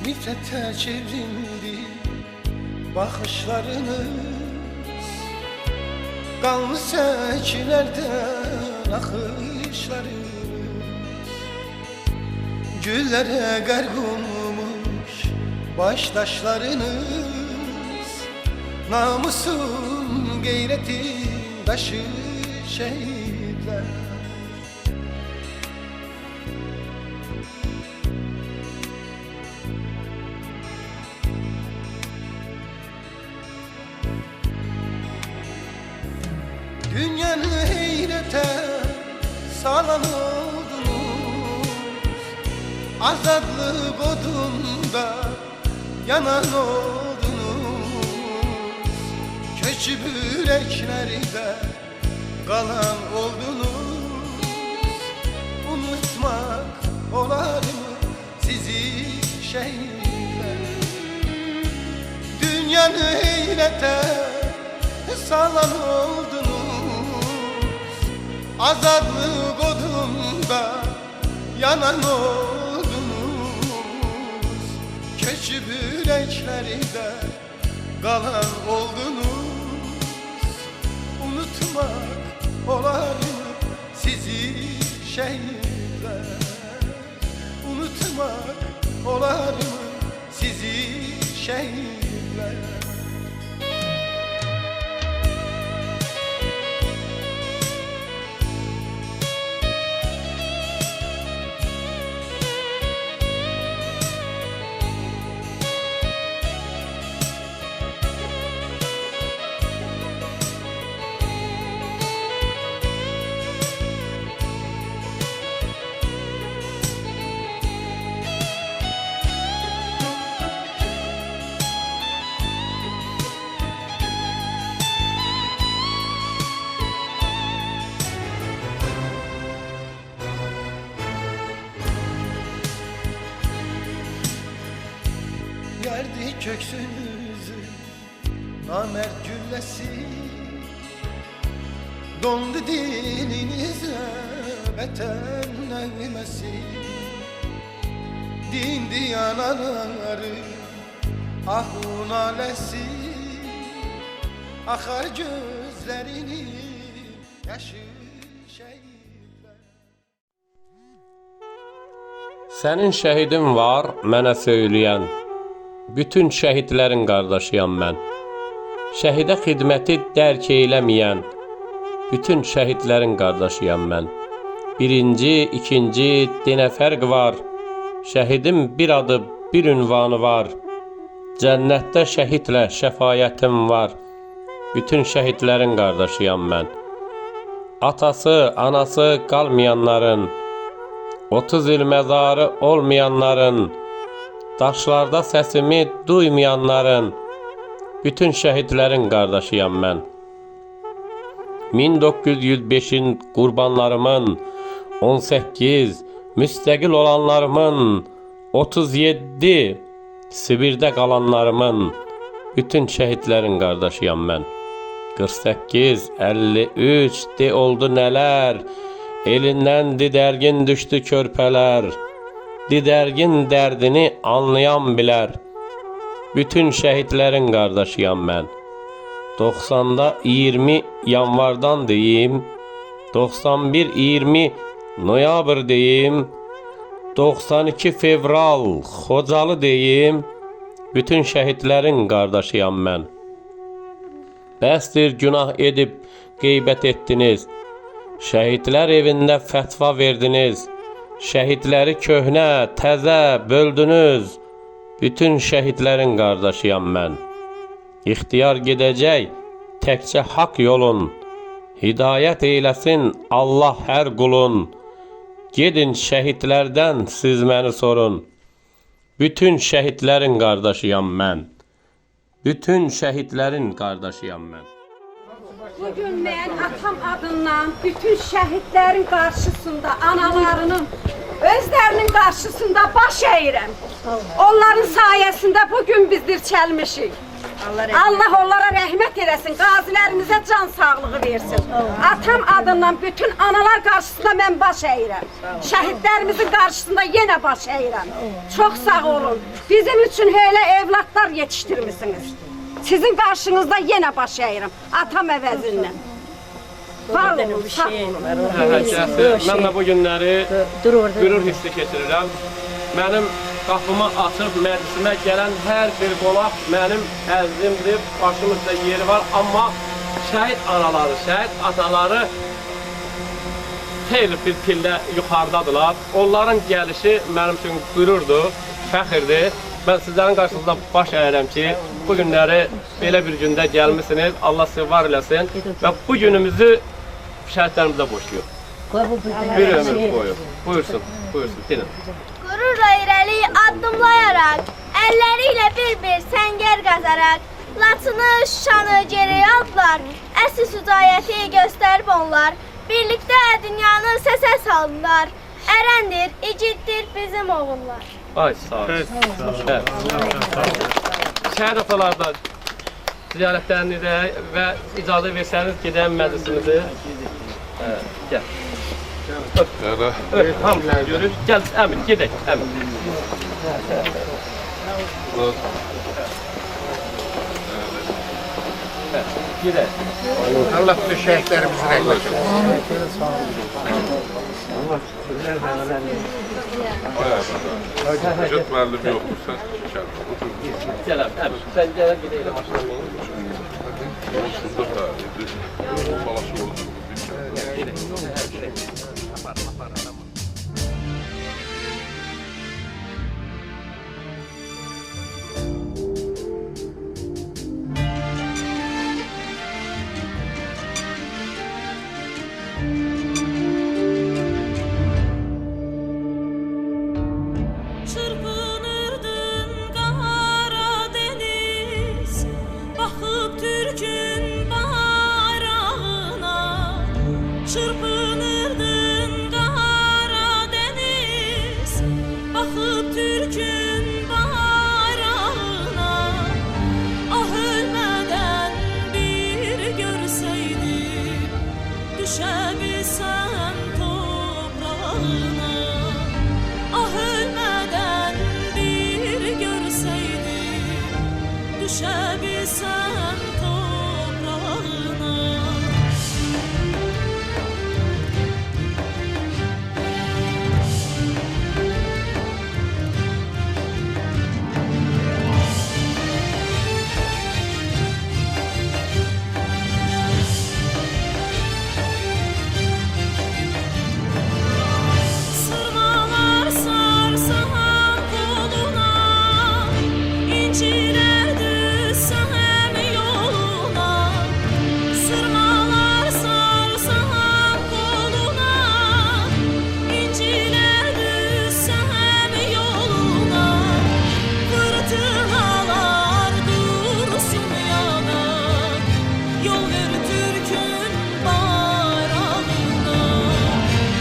nifrete çevrildi bakışlarınız. Kanlı seçilerden akışlarınız güllere gark olmuş baştaşlarınız. Namusun gayretin taşı şehitler. Dünyanı heyrete salan oldunuz, azadlık odunda yanan oldunuz. Köçüp yüreklerde kalan oldunuz. Unutmak olar mı sizi şehitler? Dünyanı heyrete salan oldunuz, azadlık odunda yanan oldunuz. Köçüp yüreklerde kalan oldunuz. Unutmak olar mı sizi şehitler? Unutmak olar mı sizi şehitler? Yerdi köksünüzü namert güllesi, dondu dilinize vatan nağmesi. Dindi yanaları ahun alesi, akar gözlerini yaşı şehitler. Sənin şəhidin var mənə söyləyən, bütün şəhidlərin qardaşıyam mən. Şəhidə xidməti dərk eyləməyən, bütün şəhidlərin qardaşıyam mən. Birinci, ikinci, dinə fərq var. Şəhidin bir adı, bir ünvanı var. Cənnətdə şəhidlə şəfayətim var. Bütün şəhidlərin qardaşıyam mən. Atası, anası qalmayanların, 30 il məzarı olmayanların, daşlarda səsimi duymayanların, bütün şəhidlərin qardaşıyam mən. 1905-in qurbanlarımın, 18 müstəqil olanlarımın, 37 Sibirdə qalanlarımın, bütün şəhidlərin qardaşıyam mən. 48, 53 de oldu nələr, elindən didərgin düşdü körpələr. Didərgin dərdini anlayan bilər, bütün şəhidlərin qardaşıyam mən. 90'da 20 yanvardan deyim, 91-20 noyabr deyim, 92 fevral Xocalı deyim, bütün şəhidlərin qardaşıyam mən. Bəsdir günah edib qeybət etdiniz, şəhidlər evində fətva verdiniz, şəhidləri köhnə, təzə böldünüz, bütün şəhidlərin qardaşıyam mən. İxtiyar gedəcək təkcə haqq yolun, hidayət eyləsin Allah hər qulun. Gedin şəhidlərdən siz məni sorun, bütün şəhidlərin qardaşıyam mən. Bütün şəhidlərin qardaşıyam mən. Bugün mən atam adından bütün şəhidlərin qarşısında, analarının, özlərinin qarşısında baş əyirəm. Onların sayəsində bugün biz dirçəlmişik. Allah onlara rəhmət eləsin, qazilərimizə can sağlığı versin. Atam adından bütün analar qarşısında mən baş əyirəm. Şəhidlərimizin qarşısında yenə baş əyirəm. Çox sağ olun. Bizim üçün elə evlatlar yetişdirmişsiniz. Sizin qarşınızda yenə baş əyirəm. Atam əvəzindən. Var olun, sağ olun. Mən də bu günləri qürur hissi keçirirəm. Mənim qapımı açıb məclisimə gələn hər bir qonaq mənim əzimdir, başımızda yeri var. Amma şəhid anaları, şəhid ataları xeyli bir pillə yuxarıdadılar. Onların gəlişi mənim üçün qürurdur, fəxirdir. Mən sizlərin qarşınızda baş əyirəm ki, bu günləri belə bir gündə gəlmişsiniz. Allah sizi var eləsin və bu günümüzü şəhidlərimizə boşuyur. Bir ömür boyu. Buyursun, buyursun, deyin. Qürurla irəli addımlayaraq, əlləriylə bir-bir səngər qazaraq, Laçını, Şuşanı geriyə aldılar, əsl sücayəti göstərib onlar, birlikdə dünyanı səsə saldılar, ərəndir, igiddir bizim oğullar. Ay, sağ ol. Şəhid atalardan ziyarətlərinizə və icazə versəniz gedəm məclisimizi. Gəl. Öp, hamısını görür. Gəl, əmin, gedək, əmin. Gedək. Allah bütün şəhidlərimizi rəhmət Cət müəllim yoxdur, sən gəlmə. Gəl, əmin. Sən gələ gedək elə maşına benim. Şurada da, balaşı olur. Çırpınırdın qara deniz, baxıb Türkün bayrağına. Çırpınırdın qara deniz, baxıb Türkün bayrağına. Ah ölmədən bir görsəydim, düşə bilsəm toprağına. Ah ölmədən bir görsəydim, düşə bilsəm toprağına. Sırmalar sarsan koluna, İncilər düşsəm yoluna. Sırmalar sarsan koluna, İncilər düşsəm yoluna. Fırtınalar dursun yana, yol ver Türkün bayrağına.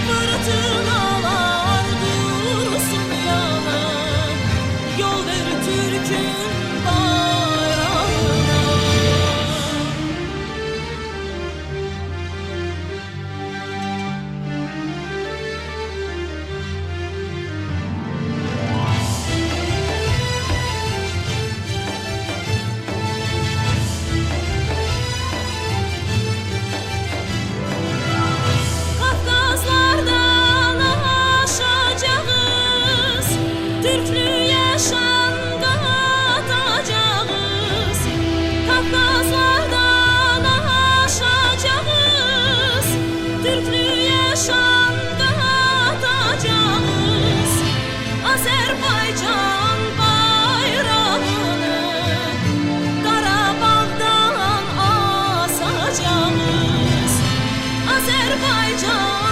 Fırtınalar dursun yana, yol ver Türkün bayrağına. Qafqazlardan aşacağız, Türklü yaşam qatacağız. Qafqazlardan aşacağız, Türklü yaşam qatacağız. Azərbaycan bayrağını Qarabağdan asacağız. Azərbaycan